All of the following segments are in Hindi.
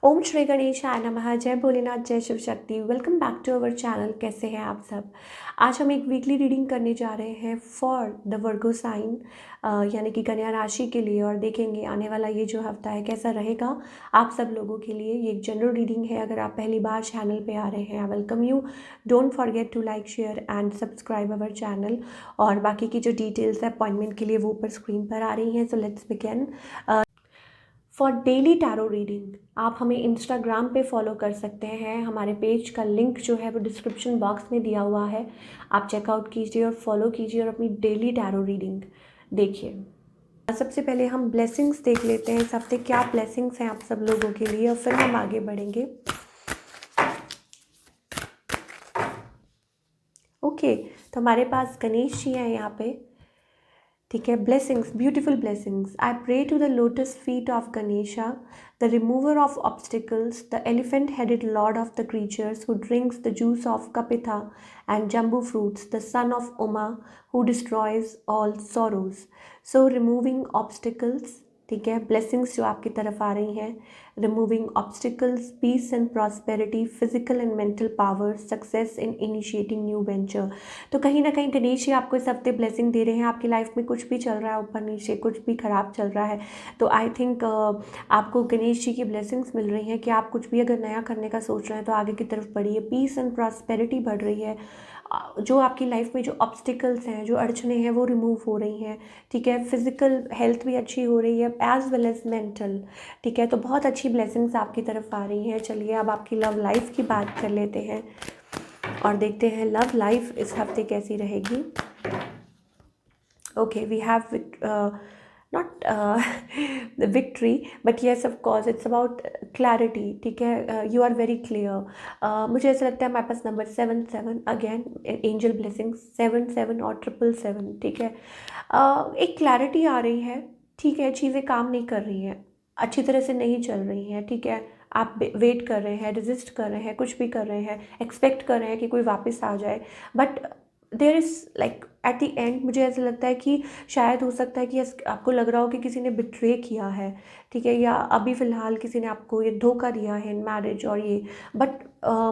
ओम श्री गणेशाय नमः। जय भोलेनाथ, जय Shiv Shakti. Welcome back to our channel. कैसे हैं आप सब। आज हम एक वीकली रीडिंग करने जा रहे हैं फॉर द वर्गो साइन, यानी कि कन्या राशि के लिए, और देखेंगे आने वाला ये जो हफ्ता है कैसा रहेगा आप सब लोगों के लिए। ये एक जनरल रीडिंग है। अगर आप पहली बार चैनल पे आ रहे हैं, I welcome you. Don't forget to like, share and subscribe our channel. और बाकी की जो डिटेल्स है अपॉइंटमेंट के लिए वो ऊपर स्क्रीन पर आ रही हैं। So let's begin. For daily tarot reading आप हमें इंस्टाग्राम पे फॉलो कर सकते हैं। हमारे पेज का लिंक जो है वो डिस्क्रिप्शन बॉक्स में दिया हुआ है। आप चेकआउट कीजिए और फॉलो कीजिए और अपनी डेली टैरो रीडिंग देखिए। सबसे पहले हम ब्लेसिंग्स देख लेते हैं इस हफ्ते क्या ब्लेसिंग्स हैं आप सब लोगों के लिए, और फिर हम आगे बढ़ेंगे। ओके, तो हमारे पास गणेश जी हैं यहाँ पे। ठीक है, blessings, beautiful blessings. I pray to the lotus feet of Ganesha, the remover of obstacles, the elephant headed lord of the creatures who drinks the juice of kapittha and jambu fruits, the son of Uma who destroys all sorrows. So removing obstacles, ठीक है, ब्लेसिंग्स जो आपकी तरफ आ रही हैं। Removing obstacles, peace and prosperity, physical and mental power, success in initiating new venture. तो कहीं ना कहीं गणेश जी आपको इस हफ्ते ब्लेसिंग दे रहे हैं। आपकी लाइफ में कुछ भी चल रहा है ऊपर नीचे, कुछ भी खराब चल रहा है, तो आई थिंक आपको गणेश जी की ब्लेसिंग्स मिल रही हैं कि आप कुछ भी अगर नया करने का सोच रहे हैं तो आगे की तरफ बढ़िए। पीस एंड प्रॉस्पेरिटी बढ़ रही है। जो आपकी लाइफ में जो ऑब्स्टिकल्स हैं, जो अड़चने हैं, वो रिमूव हो रही हैं। ठीक है, फिजिकल हेल्थ भी अच्छी हो रही है एज वेल एज मेंटल। ठीक है, तो बहुत अच्छी ब्लेसिंग्स आपकी तरफ आ रही हैं। चलिए अब आपकी लव लाइफ की बात कर लेते हैं और देखते हैं लव लाइफ इस हफ्ते कैसी रहेगी। Okay, we have not the victory, but yes of course it's about clarity. ठीक है, you are very clear. मुझे ऐसा लगता है हमारे पास नंबर 7 अगेन एंजल ब्लेसिंग 7 और 777। ठीक है, एक क्लैरिटी आ रही है। ठीक है, चीज़ें काम नहीं कर रही हैं, अच्छी तरह से नहीं चल रही हैं। ठीक है, आप वेट कर रहे हैं, रेजिस्ट कर रहे हैं, कुछ भी कर रहे हैं, एक्सपेक्ट कर रहे हैं कि कोई वापस आ जाए, but there is like at the end मुझे ऐसा लगता है कि शायद हो सकता है कि आपको लग रहा हो कि किसी ने बिट्रे किया है। ठीक है, या अभी फ़िलहाल किसी ने आपको ये धोखा दिया है इन मैरिज और ये, बट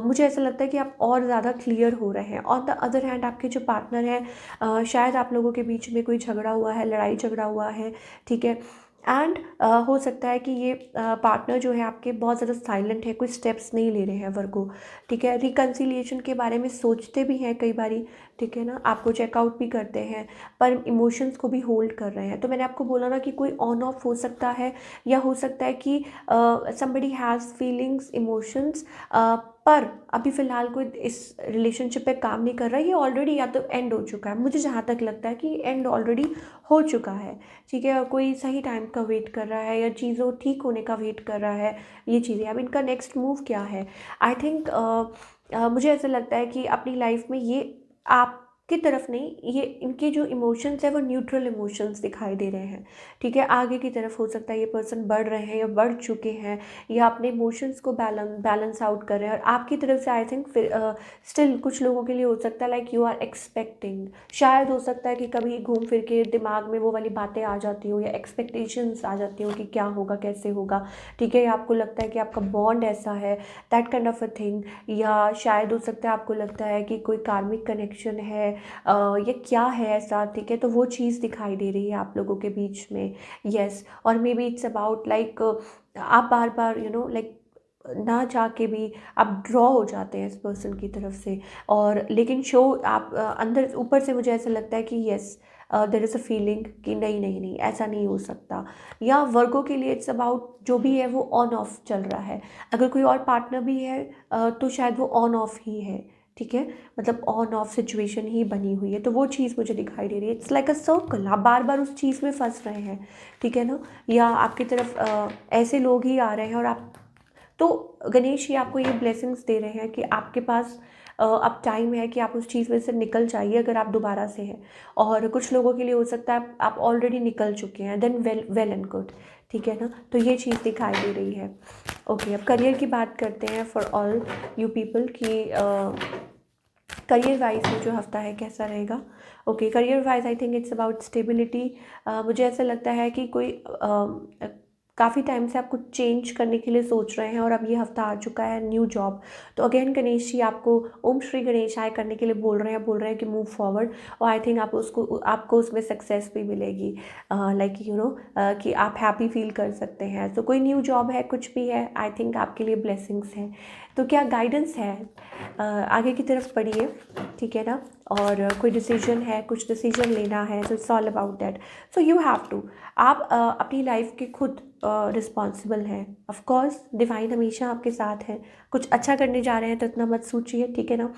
मुझे ऐसा लगता है कि आप और ज़्यादा क्लियर हो रहे हैं। ऑन द अदर हैंड आपके जो पार्टनर हैं, शायद आप लोगों के बीच में कोई झगड़ा हुआ है, लड़ाई झगड़ा हुआ है। ठीक है, एंड हो सकता है कि ये पार्टनर जो है आपके बहुत ज़्यादा साइलेंट है, कोई स्टेप्स नहीं ले रहे हैं वर्गो। ठीक है, रिकन्सिलिएशन के बारे में सोचते भी हैं कई बारी। ठीक है ना, आपको चेकआउट भी करते हैं पर इमोशंस को भी होल्ड कर रहे हैं। तो मैंने आपको बोला ना कि कोई ऑन ऑफ हो सकता है, या हो सकता है कि समबडी हैज़ फीलिंग्स, इमोशंस, पर अभी फ़िलहाल कोई इस रिलेशनशिप पे काम नहीं कर रहा है। ये ऑलरेडी या तो एंड हो चुका है, मुझे जहाँ तक लगता है कि एंड ऑलरेडी हो चुका है। ठीक है, और कोई सही टाइम का वेट कर रहा है या चीज़ों ठीक होने का वेट कर रहा है। ये चीज़ें अब इनका नेक्स्ट मूव क्या है, आई थिंक मुझे ऐसा लगता है कि अपनी लाइफ में ये आपकी तरफ नहीं, ये इनके जो इमोशंस है वो न्यूट्रल इमोशंस दिखाई दे रहे हैं। ठीक है, आगे की तरफ हो सकता है ये पर्सन बढ़ रहे हैं या बढ़ चुके हैं, या अपने इमोशंस को बैलेंस आउट कर रहे हैं। और आपकी तरफ से आई थिंक फिर स्टिल कुछ लोगों के लिए हो सकता है लाइक यू आर एक्सपेक्टिंग, शायद हो सकता है कि कभी घूम फिर के दिमाग में वो वाली बातें आ जाती हो या एक्सपेक्टेशंस आ जाती हो कि क्या होगा, कैसे होगा। ठीक है, आपको लगता है कि आपका बॉन्ड ऐसा है, that kind of a thing. या शायद हो सकता है आपको लगता है कि कोई कार्मिक कनेक्शन है, या क्या है ऐसा। ठीक है, तो वो चीज़ दिखाई दे रही है आप लोगों के बीच में। यस, और may be it's about like आप बार बार लाइक ना चाह के भी आप ड्रॉ हो जाते हैं इस पर्सन की तरफ से, और लेकिन शो आप अंदर ऊपर से मुझे ऐसा लगता है कि yes there is a feeling कि नहीं नहीं नहीं ऐसा नहीं हो सकता। या वर्गों के लिए इट्स अबाउट जो भी है वो ऑन ऑफ चल रहा है। अगर कोई और पार्टनर भी है तो शायद वो ऑन ऑफ ही है। ठीक है, मतलब ऑन ऑफ सिचुएशन ही बनी हुई है, तो वो चीज़ मुझे दिखाई दे रही है। इट्स लाइक अ सर्कल, आप बार बार उस चीज़ में फंस रहे हैं। ठीक है ना, या आपकी तरफ ऐसे लोग ही आ रहे हैं और आप, तो गणेश जी आपको ये ब्लेसिंग्स दे रहे हैं कि आपके पास अब टाइम है कि आप उस चीज़ में से निकल जाइए अगर आप दोबारा से हैं। और कुछ लोगों के लिए हो सकता है आप ऑलरेडी निकल चुके हैं, देन वेल एंड गुड। ठीक है ना, तो ये चीज़ दिखाई दे रही है। ओके, अब करियर की बात करते हैं फॉर ऑल यू पीपल कि करियर वाइज में जो हफ्ता है कैसा रहेगा। Okay, career wise I think it's about stability. मुझे ऐसा लगता है कि कोई काफ़ी टाइम से आप कुछ चेंज करने के लिए सोच रहे हैं और अब ये हफ्ता आ चुका है न्यू जॉब। तो अगेन गणेश जी आपको ओम श्री गणेशाय करने के लिए बोल रहे हैं कि मूव फॉरवर्ड, और आई थिंक आपको उसमें सक्सेस भी मिलेगी, लाइक कि आप हैप्पी फील कर सकते हैं। तो कोई न्यू जॉब है, कुछ भी है, आई थिंक आपके लिए ब्लेसिंग्स हैं। तो क्या गाइडेंस है, आगे की तरफ बढ़िए, ठीक है ना। और कोई डिसीजन है, कुछ डिसीजन लेना है, तो it's all about that. So you have to, आप अपनी लाइफ के खुद रिस्पॉन्सिबल हैं। ऑफ कोर्स डिवाइन हमेशा आपके साथ है। कुछ अच्छा करने जा रहे हैं तो इतना मत सोचिए, ठीक है ना।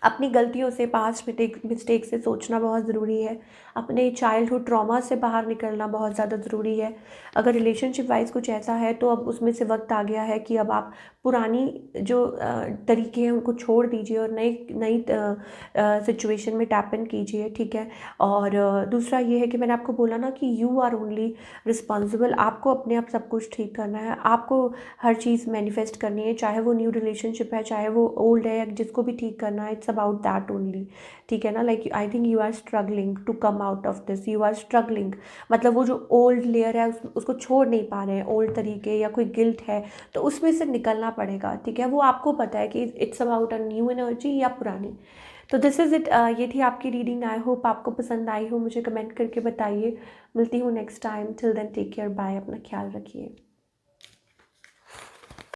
अपनी गलतियों से, पास्ट मिस्टेक से सोचना बहुत ज़रूरी है। अपने चाइल्डहुड ट्रॉमा से बाहर निकलना बहुत ज़्यादा ज़रूरी है। अगर रिलेशनशिप वाइज कुछ ऐसा है तो अब उसमें से वक्त आ गया है कि अब आप पुरानी जो तरीके हैं उनको छोड़ दीजिए और नई नई सिचुएशन में टैप इन कीजिए, ठीक है। और दूसरा ये है कि मैंने आपको बोला ना कि यू आर ओनली रिस्पॉन्सिबल। आपको अपने आप सब कुछ ठीक करना है, आपको हर चीज़ मैनिफेस्ट करनी है, चाहे वो न्यू रिलेशनशिप है, चाहे वो ओल्ड है, जिसको भी ठीक करना है, इट्स अबाउट दैट ओनली, ठीक है ना। Like I think you are struggling to come out of this, you are struggling, मतलब वो जो ओल्ड लेयर है उसको छोड़ नहीं पा रहे हैं, ओल्ड तरीके या कोई गिल्ट है तो उसमें से निकलना पड़ेगा, ठीक है। वो आपको पता है कि it's about a new energy या पुरानी। तो दिस इज़ इट, ये थी आपकी रीडिंग। आई होप आपको पसंद आई हो, मुझे कमेंट करके बताइए। मिलती हूँ next time, till then take care, bye, अपना ख्याल रखिए।